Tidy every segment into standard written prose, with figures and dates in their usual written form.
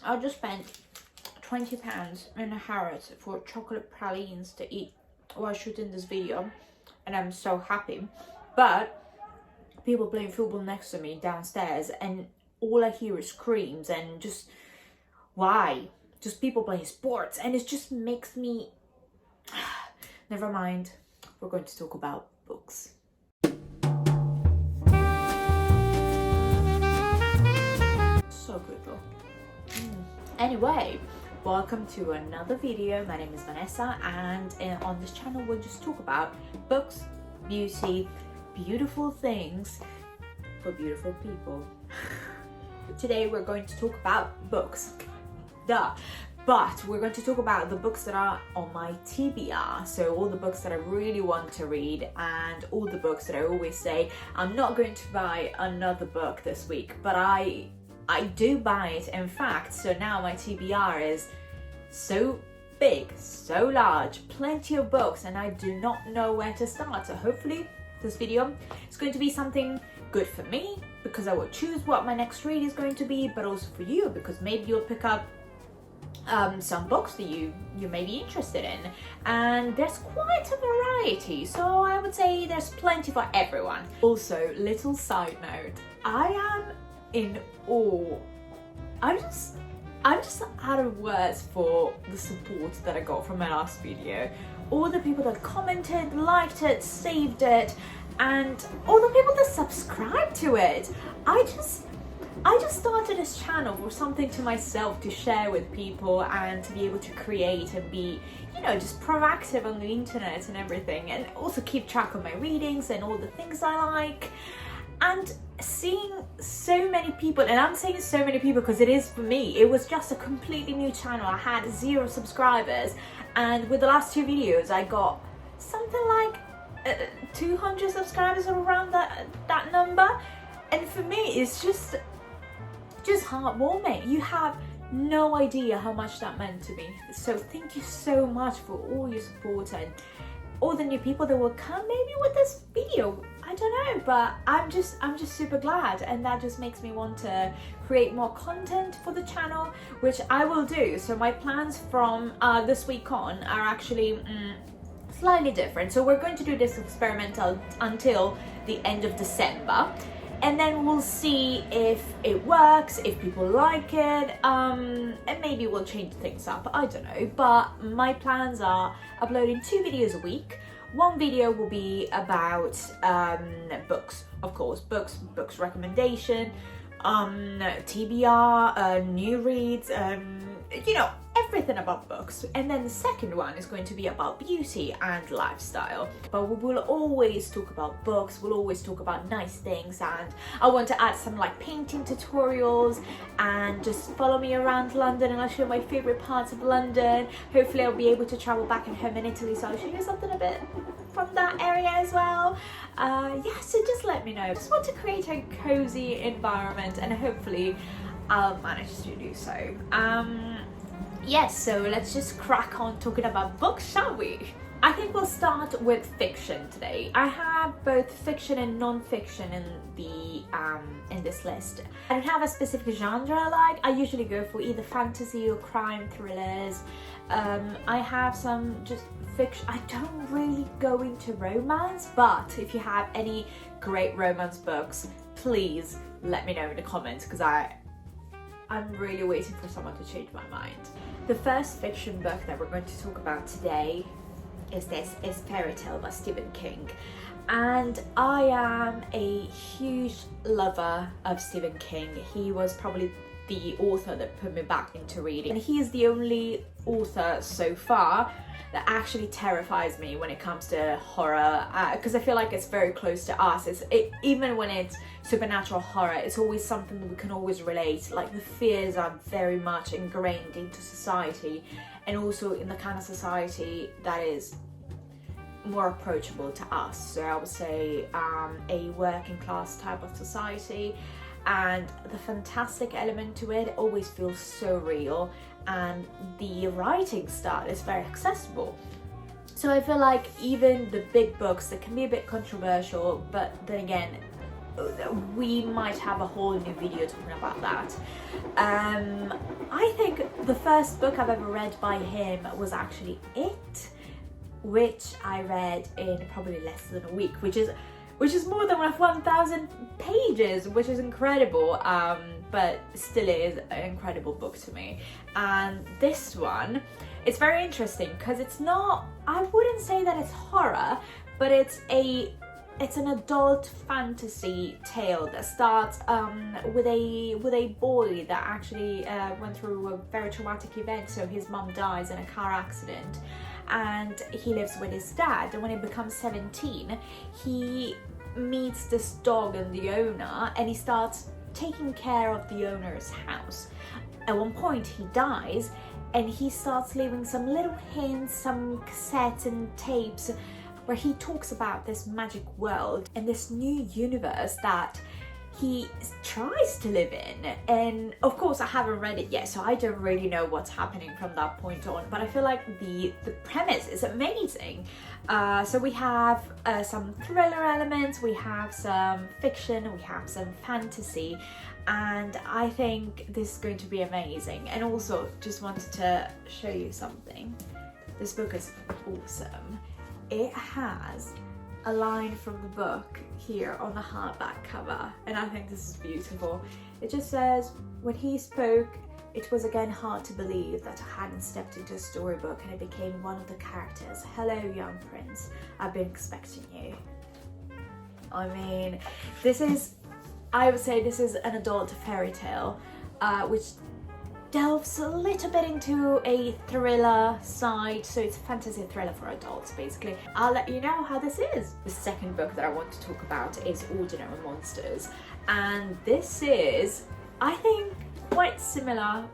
I just spent £20 in a Harrods for chocolate pralines to eat while shooting this video, and I'm so happy. But people playing football next to me downstairs, and all I hear is screams and just why? Just people playing sports, and it just makes me never mind. We're going to talk about books. So good though. Anyway, welcome to another video. My name is Vanessa, and on this channel we'll just talk about books, beauty, beautiful things for beautiful people. Today we're going to talk about books. But we're going to talk about the books that are on my TBR, so all the books that I really want to read, and all the books that I always say I'm not going to buy another book this week, but I do buy it, in fact. So now my TBR is so big, so large, plenty of books, and I do not know where to start. So hopefully this video is going to be something good for me, because I will choose what my next read is going to be, but also for you, because maybe you'll pick up some books that you may be interested in, and there's quite a variety, so I would say there's plenty for everyone. Also, little side note, I am in awe. I'm just out of words for the support that I got from my last video. All the people that commented, liked it, saved it, and all the people that subscribed to it. I just started this channel for something to myself to share with people, and to be able to create and be, just proactive on the internet and everything, and also keep track of my readings and all the things I like. And seeing so many people, and I'm saying so many people because it is for me, it was just a completely new channel. I had 0 subscribers, and with the last 2 videos I got something like 200 subscribers or around that number. And for me it's just heartwarming. You have no idea how much that meant to me. So thank you so much for all your support and all the new people that will come maybe with this video. I don't know, but I'm just super glad, and that just makes me want to create more content for the channel, which I will do. So my plans from this week on are actually slightly different. So we're going to do this experimental until the end of December, and then we'll see if it works, if people like it, and maybe we'll change things up, I don't know. But my plans are uploading 2 videos a week. One video will be about books, of course, books recommendation, TBR, new reads, everything about books. And then the second one is going to be about beauty and lifestyle. But we will always talk about books, we'll always talk about nice things, and I want to add some like painting tutorials, and just follow me around London and I'll show my favourite parts of London. Hopefully I'll be able to travel back and home in Italy, so I'll show you something a bit from that area as well. So just let me know. I just want to create a cozy environment, and hopefully I'll manage to do so. Yes, so let's just crack on talking about books, shall we? I think we'll start with fiction today. I have both fiction and non-fiction in this list. I don't have a specific genre I like. I usually go for either fantasy or crime thrillers. I have some just fiction. I don't really go into romance, but if you have any great romance books, please let me know in the comments, because I'm really waiting for someone to change my mind. The first fiction book that we're going to talk about today is Peril by Stephen King. And I am a huge lover of Stephen King. He was probably the author that put me back into reading. And he is the only author so far that actually terrifies me when it comes to horror, because I feel like it's very close to us. Even when it's supernatural horror, it's always something that we can always relate. Like the fears are very much ingrained into society, and also in the kind of society that is more approachable to us. So I would say a working class type of society, and the fantastic element to it always feels so real, and the writing style is very accessible. So I feel like even the big books that can be a bit controversial, but then again we might have a whole new video talking about that. I think the first book I've ever read by him was actually It, which I read in probably less than a week, which is more than 1,000 pages, which is incredible, but still is an incredible book to me. And this one, it's very interesting because it's not, I wouldn't say that it's horror, but it's an adult fantasy tale that starts with a boy that actually went through a very traumatic event. So his mum dies in a car accident, and he lives with his dad. And when he becomes 17, he meets this dog and the owner, and he starts taking care of the owner's house. At one point he dies, and he starts leaving some little hints, some cassettes and tapes, where he talks about this magic world and this new universe that he tries to live in. And of course I haven't read it yet, so I don't really know what's happening from that point on, but I feel like the premise is amazing. So we have some thriller elements, we have some fiction, we have some fantasy, and I think this is going to be amazing. And also just wanted to show you something. This book is awesome. It has a line from the book here on the hardback cover, and I think this is beautiful. It just says, "When he spoke, it was again hard to believe that I hadn't stepped into a storybook and I became one of the characters. Hello, young prince. I've been expecting you." I mean, I would say this is an adult fairy tale, which delves a little bit into a thriller side, so it's a fantasy thriller for adults basically. I'll let you know how this is. The second book that I want to talk about is Ordinary Monsters, and this is, I think, quite similar,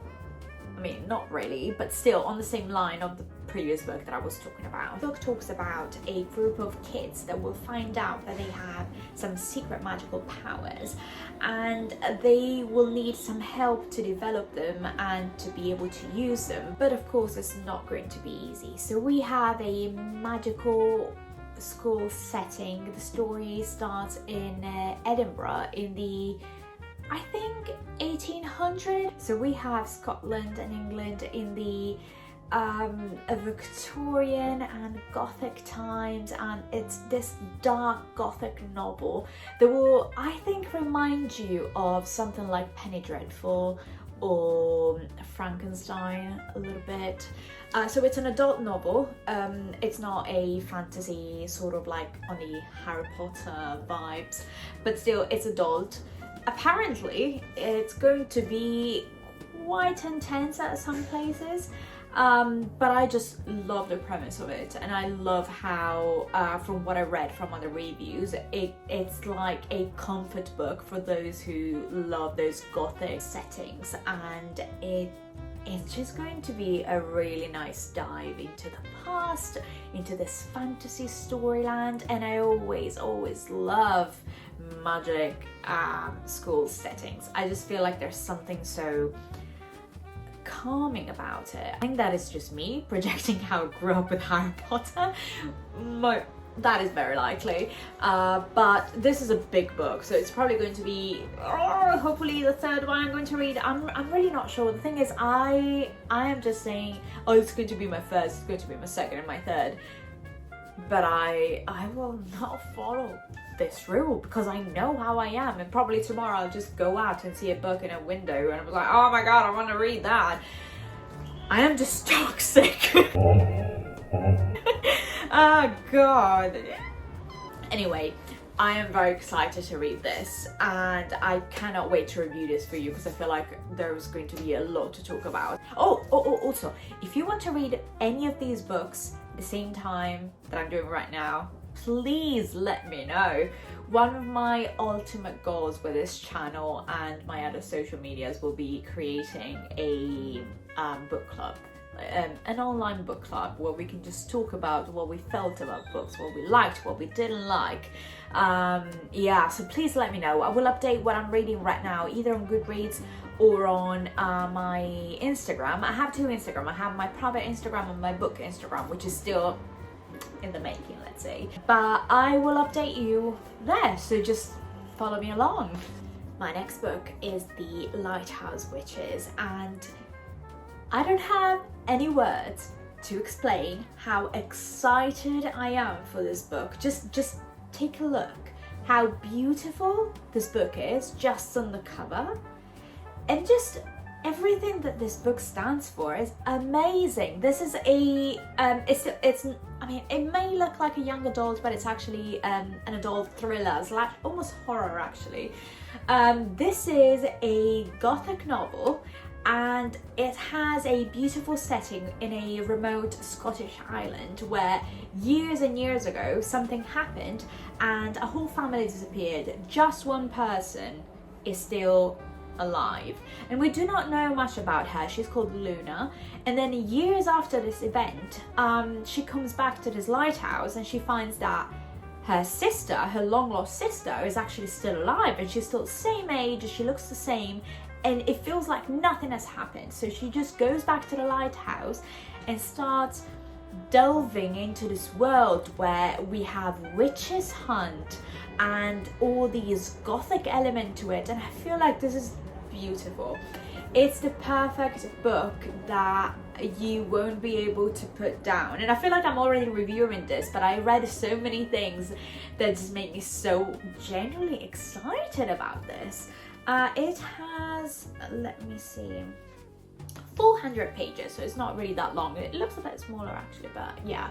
I mean not really, but still on the same line of the previous book that I was talking about. The book talks about a group of kids that will find out that they have some secret magical powers, and they will need some help to develop them and to be able to use them. But of course it's not going to be easy. So we have a magical school setting. The story starts in Edinburgh in the, I think, 1800s. So we have Scotland and England in the a Victorian and Gothic times, and it's this dark Gothic novel that will, I think, remind you of something like Penny Dreadful or Frankenstein a little bit. So it's an adult novel. It's not a fantasy sort of like on the Harry Potter vibes, but still it's adult. Apparently it's going to be quite intense at some places. But I just love the premise of it, and I love how, from what I read from other reviews, it's like a comfort book for those who love those gothic settings, and it's just going to be a really nice dive into the past, into this fantasy storyland. And I always love magic school settings. I just feel like there's something so calming about it. I think that is just me projecting how I grew up with Harry Potter. That is very likely, but this is a big book, so it's probably going to be hopefully the third one I'm going to read. I'm really not sure. The thing is, I am just saying, oh, it's going to be my first, it's going to be my second and my third, but I will not follow this rule because I know how I am, and probably tomorrow I'll just go out and see a book in a window and I'm like, oh my god, I want to read that. I am just toxic. Oh god. Anyway, I am very excited to read this, and I cannot wait to review this for you because I feel like there's going to be a lot to talk about. Also, if you want to read any of these books at the same time that I'm doing right now, please let me know. One of my ultimate goals with this channel and my other social medias will be creating a book club, an online book club where we can just talk about what we felt about books, what we liked, what we didn't like. Yeah, so please let me know. I will update what I'm reading right now, either on Goodreads or on my Instagram. I have two Instagram. I have my private Instagram and my book Instagram, which is still in the making, let's say, but I will update you there, so just follow me along. My next book is The Lighthouse Witches, and I don't have any words to explain how excited I am for this book. Just take a look how beautiful this book is just on the cover, and just everything that this book stands for is amazing. This is a it's I mean, it may look like a young adult, but it's actually an adult thriller. It's like almost horror actually. This is a gothic novel, and it has a beautiful setting in a remote Scottish island where years and years ago something happened and a whole family disappeared. Just one person is still alive, and we do not know much about her. She's called Luna, and then years after this event, she comes back to this lighthouse and she finds that her sister, her long lost sister, is actually still alive, and she's still the same age, she looks the same, and it feels like nothing has happened. So she just goes back to the lighthouse and starts delving into this world where we have witches hunt and all these gothic element to it, and I feel like this is beautiful. It's the perfect book that you won't be able to put down, and I feel like I'm already reviewing this, but I read so many things that just make me so genuinely excited about this. It has, let me see, 400 pages, so it's not really that long. It looks a bit smaller actually, but yeah.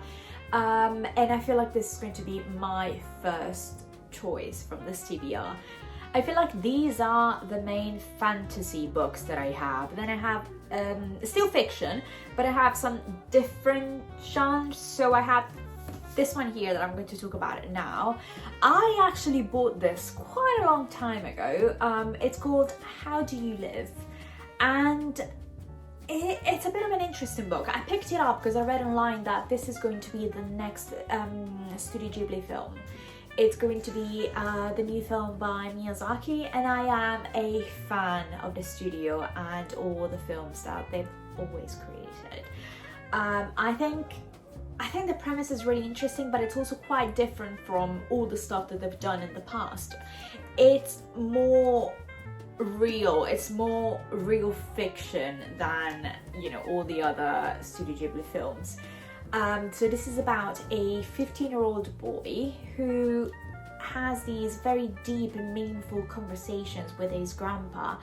And I feel like this is going to be my first choice from this TBR. I feel like these are the main fantasy books that I have. Then I have still fiction, but I have some different genres. So I have this one here that I'm going to talk about it now. I actually bought this quite a long time ago. It's called How Do You Live? And it's a bit of an interesting book. I picked it up because I read online that this is going to be the next Studio Ghibli film. It's going to be the new film by Miyazaki, and I am a fan of the studio and all the films that they've always created. I think the premise is really interesting, but it's also quite different from all the stuff that they've done in the past. It's more real, it's more real fiction than, you know, all the other Studio Ghibli films. So this is about a 15-year-old boy who has these very deep and meaningful conversations with his grandpa,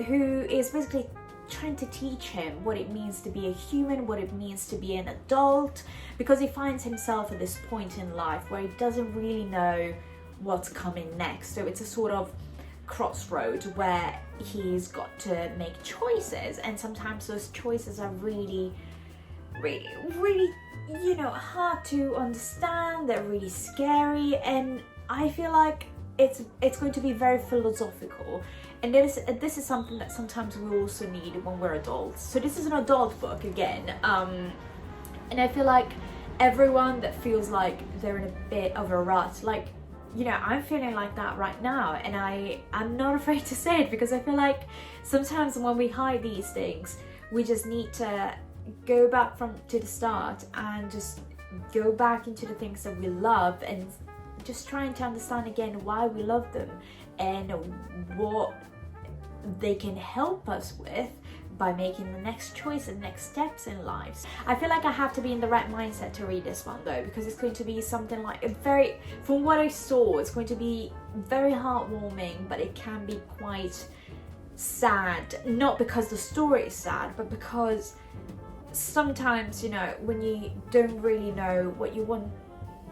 who is basically trying to teach him what it means to be a human, what it means to be an adult, because he finds himself at this point in life where he doesn't really know what's coming next. So it's a sort of crossroad where he's got to make choices, and sometimes those choices are really, you know, hard to understand. They're really scary, and I feel like it's going to be very philosophical, and this is something that sometimes we also need when we're adults. So this is an adult book again, and I feel like everyone that feels like they're in a bit of a rut, like, you know, I'm feeling like that right now, and I'm not afraid to say it, because I feel like sometimes when we hide these things, we just need to go back to the start and just go back into the things that we love, and just trying to understand again why we love them and what they can help us with by making the next choice and next steps in lives. I feel like I have to be in the right mindset to read this one though, because it's going to be something like from what I saw, it's going to be very heartwarming, but it can be quite sad, not because the story is sad, but because sometimes, you know, when you don't really know what you want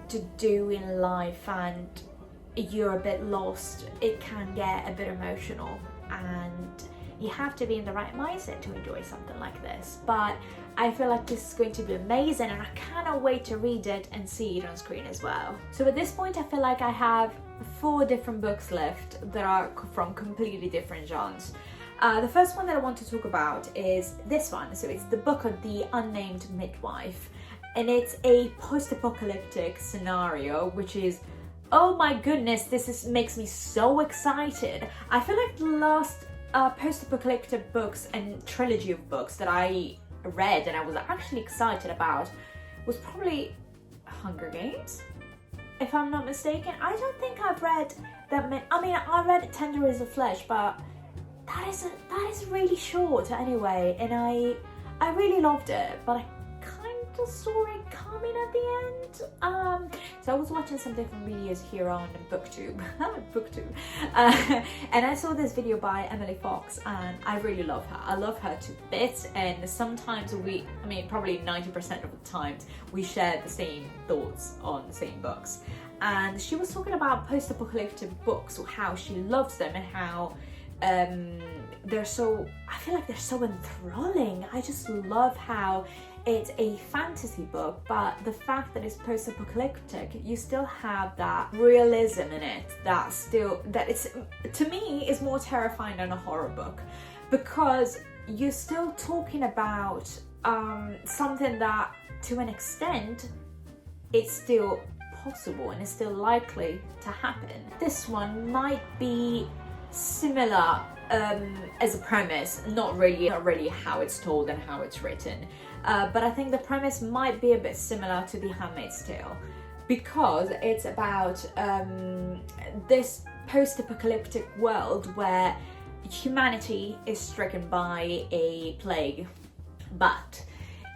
to do in life and you're a bit lost, it can get a bit emotional, and you have to be in the right mindset to enjoy something like this. But I feel like this is going to be amazing, and I cannot wait to read it and see it on screen as well. So at this point, I feel like I have 4 different books left that are from completely different genres. The first one that I want to talk about is this one. So it's the book of The Unnamed Midwife, and it's a post-apocalyptic scenario, which is, oh my goodness, makes me so excited. I feel like the last post-apocalyptic books and trilogy of books that I read and I was actually excited about was probably Hunger Games, if I'm not mistaken. I don't think I've read read that many. I mean, I read Tender is the Flesh, but that is really short anyway, and I really loved it, but I kind of saw it coming at the end. So I was watching some different videos here on BookTube, and I saw this video by Emily Fox, and I really love her. I love her to bits, and sometimes probably 90% of the times we share the same thoughts on the same books. And she was talking about post-apocalyptic books, or how she loves them, and how I feel like they're so enthralling. I just love how it's a fantasy book, but the fact that it's post-apocalyptic, you still have that realism in it that it's, to me, is more terrifying than a horror book, because you're still talking about something that, to an extent, it's still possible and it's still likely to happen. This one might be similar as a premise, not really how it's told and how it's written, but I think the premise might be a bit similar to The Handmaid's Tale, because it's about this post-apocalyptic world where humanity is stricken by a plague. But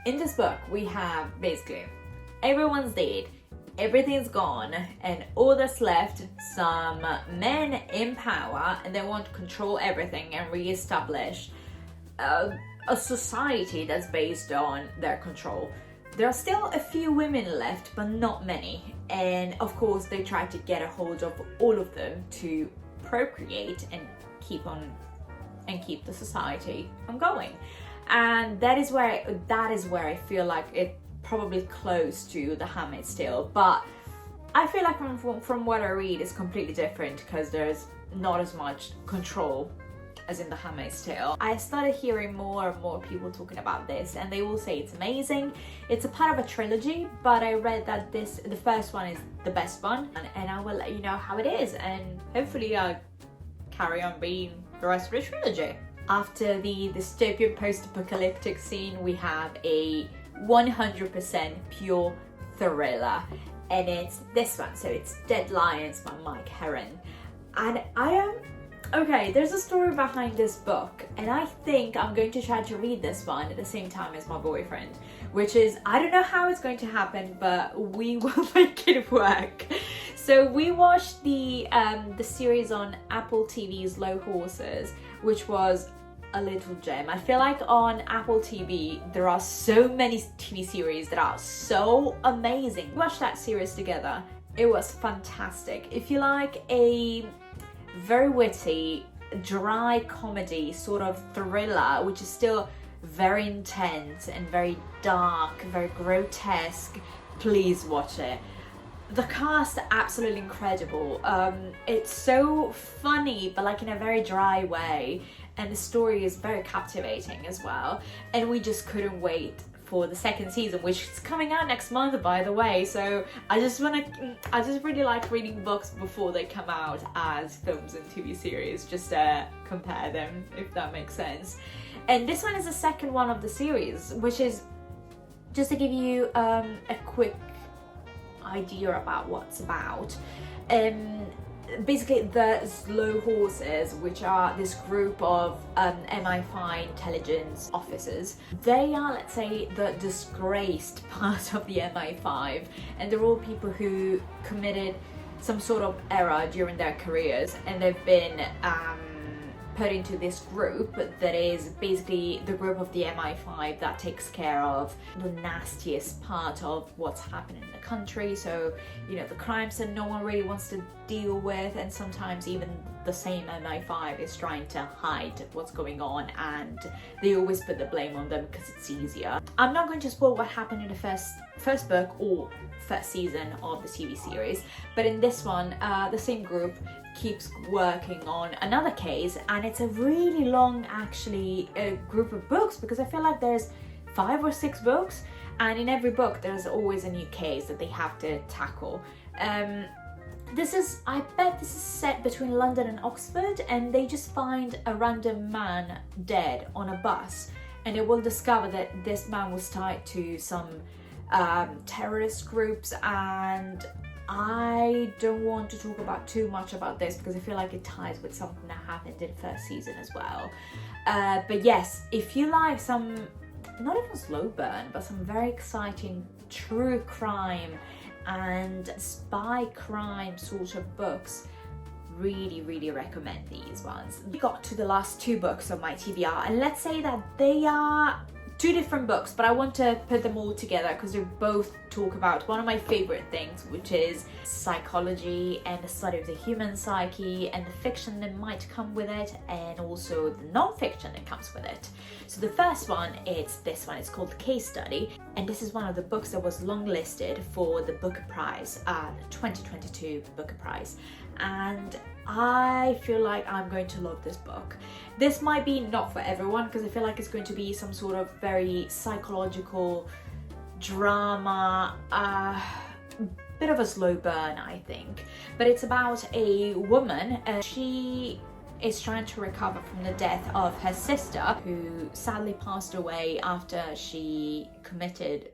in this book we have basically everyone's dead, everything's gone, and all that's left, some men in power, and they want to control everything and re-establish a society that's based on their control. There are still a few women left, but not many, and of course they try to get a hold of all of them to procreate and keep the society ongoing. And that is where I feel like it probably close to The Handmaid's Tale, but I feel like from what I read it's completely different, because there's not as much control as in The Handmaid's Tale. I started hearing more and more people talking about this, and they all say it's amazing. It's a part of a trilogy, but I read that the first one is the best one, and I will let you know how it is, and hopefully I'll carry on reading the rest of the trilogy. After the dystopian post-apocalyptic scene, we have a 100% pure thriller, and it's this one. So it's Dead Lions by Mike Herron, and there's a story behind this book, and I think I'm going to try to read this one at the same time as my boyfriend, which is, I don't know how it's going to happen, but we will make it work. So we watched the series on Apple TV's Slow Horses, which was a little gem. I feel like on Apple TV there are so many TV series that are so amazing. We watched that series together. It was fantastic. If you like a very witty, dry comedy sort of thriller, which is still very intense and very dark, very grotesque, please watch it. The cast are absolutely incredible. It's so funny, but like in a very dry way, and the story is very captivating as well, and we just couldn't wait for the second season, which is coming out next month, by the way. So I just really like reading books before they come out as films and TV series, just to compare them, if that makes sense. And this one is the second one of the series, which is, just to give you a quick idea about what's about. Basically, the Slow Horses, which are this group of MI5 intelligence officers, they are, let's say, the disgraced part of the MI5, and they're all people who committed some sort of error during their careers, and they've been put into this group that is basically the group of the MI5 that takes care of the nastiest part of what's happening in the country. So, you know, the crimes that no one really wants to deal with, and sometimes even the same MI5 is trying to hide what's going on, and they always put the blame on them because it's easier. I'm not going to spoil what happened in the first book or first season of the TV series, but in this one, the same group keeps working on another case, and it's a really long, actually, group of books, because I feel like there's 5 or 6 books, and in every book there's always a new case that they have to tackle. I bet this is set between London and Oxford, and they just find a random man dead on a bus, and it will discover that this man was tied to some terrorist groups, and I don't want to talk about too much about this because I feel like it ties with something that happened in first season as well. But yes, if you like some, not even slow burn, but some very exciting true crime and spy crime sort of books, really recommend these ones. We got to the last 2 books of my TBR, and let's say that they are 2 different books, but I want to put them all together because they both talk about one of my favorite things, which is psychology and the study of the human psyche and the fiction that might come with it, and also the non-fiction that comes with it. So the first one, it's this one. It's called Case Study, and this is one of the books that was longlisted for the Booker Prize, the 2022 Booker Prize, and I feel like I'm going to love this book. This might be not for everyone because I feel like it's going to be some sort of very psychological drama, bit of a slow burn, I think. But it's about a woman, she is trying to recover from the death of her sister, who sadly passed away after she committed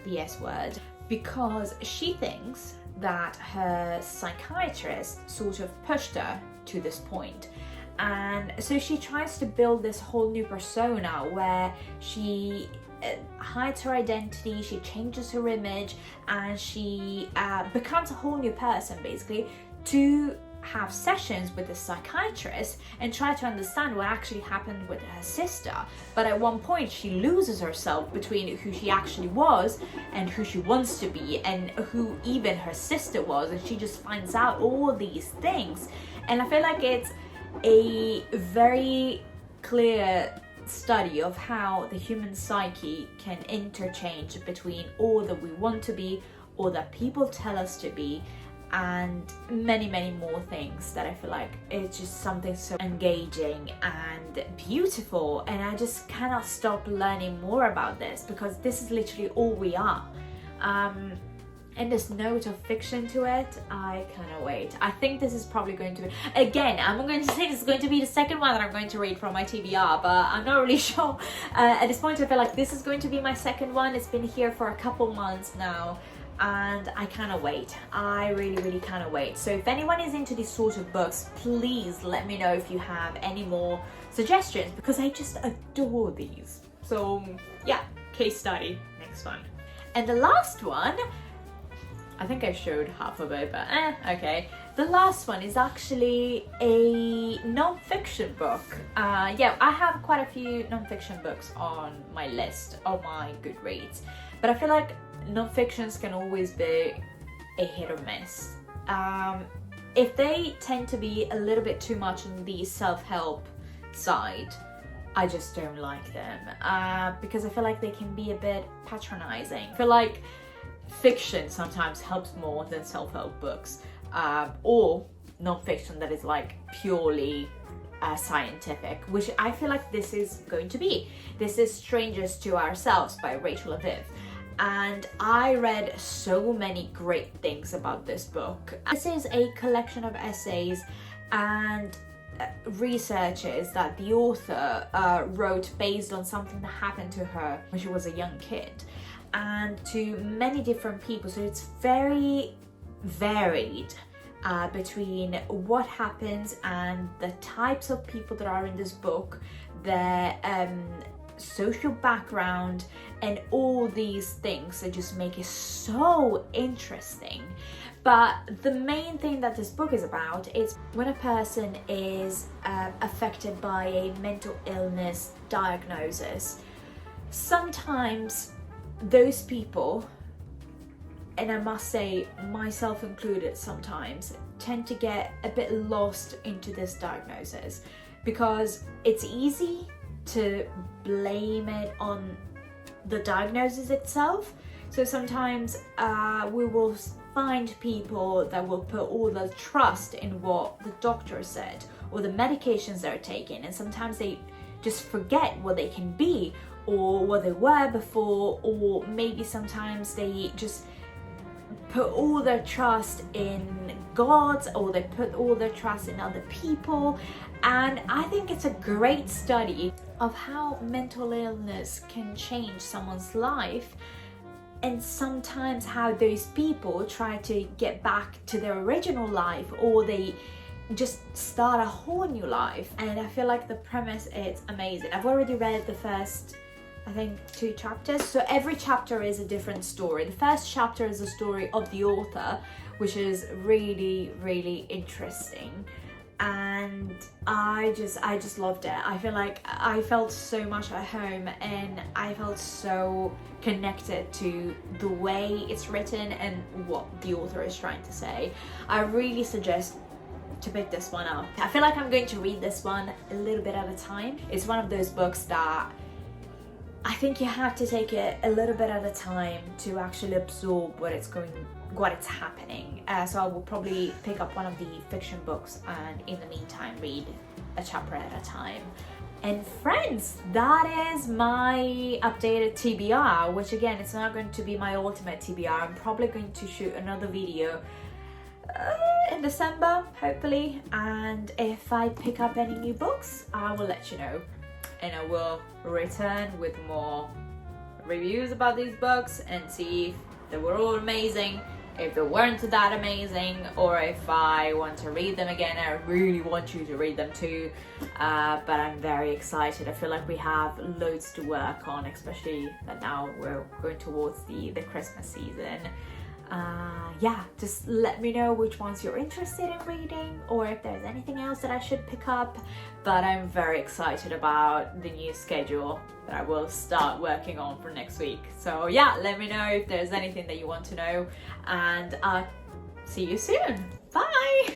the S word, because she thinks that her psychiatrist sort of pushed her to this point. And so she tries to build this whole new persona where she hides her identity, she changes her image, and she becomes a whole new person basically, to have sessions with the psychiatrist and try to understand what actually happened with her sister. But at one point she loses herself between who she actually was and who she wants to be and who even her sister was, and she just finds out all these things. And I feel like it's a very clear study of how the human psyche can interchange between all that we want to be, all that people tell us to be, and many more things that I feel like it's just something so engaging and beautiful, and I just cannot stop learning more about this because this is literally all we are. And this note of fiction to it, I cannot wait. I think this is probably going to be, again, I'm going to say this is going to be the second one that I'm going to read from my TBR, but I'm not really sure. At this point I feel like this is going to be my second one. It's been here for a couple months now, and I cannot wait. I really cannot wait. So if anyone is into these sort of books, please let me know if you have any more suggestions, because I just adore these. So yeah, Case Study, next one. And the last one, I think I showed half of it, but okay. The last one is actually a non-fiction book. Yeah, I have quite a few non-fiction books on my list of my Goodreads, but I feel like non-fictions can always be a hit or miss. If they tend to be a little bit too much on the self-help side, I just don't like them, because I feel like they can be a bit patronizing. I feel like fiction sometimes helps more than self-help books, or non-fiction that is like purely scientific, which I feel like this is going to be. This is Strangers to Ourselves by Rachel Aviv, and I read so many great things about this book. This is a collection of essays and researches that the author wrote based on something that happened to her when she was a young kid, and to many different people. So it's very varied between what happens and the types of people that are in this book, their social background, and all these things that just make it so interesting. But the main thing that this book is about is when a person is affected by a mental illness diagnosis, sometimes those people, and I must say myself included sometimes, tend to get a bit lost into this diagnosis because it's easy to blame it on the diagnosis itself. So sometimes we will find people that will put all the trust in what the doctor said or the medications they're taking, and sometimes they just forget what they can be or what they were before, or maybe sometimes they just put all their trust in God, or they put all their trust in other people. And I think it's a great study of how mental illness can change someone's life and sometimes how those people try to get back to their original life, or they just start a whole new life. And I feel like the premise is amazing. I've already read the first, I think, 2 chapters, so every chapter is a different story. The first chapter is a story of the author, which is really, really interesting, and I just loved it. I feel like I felt so much at home, and I felt so connected to the way it's written and what the author is trying to say. I really suggest to pick this one up. I feel like I'm going to read this one a little bit at a time. It's one of those books that I think you have to take it a little bit at a time to actually absorb what it's happening. So I will probably pick up one of the fiction books and in the meantime read a chapter at a time. And friends, that is my updated TBR, which again, it's not going to be my ultimate TBR. I'm probably going to shoot another video in December, hopefully, and if I pick up any new books, I will let you know, and I will return with more reviews about these books and see if they were all amazing, if they weren't that amazing, or if I want to read them again. I really want you to read them too, but I'm very excited. I feel like we have loads to work on, especially that now we're going towards the Christmas season. Yeah, just let me know which ones you're interested in reading, or if there's anything else that I should pick up. But I'm very excited about the new schedule that I will start working on for next week. So yeah, let me know if there's anything that you want to know, and I'll see you soon. Bye!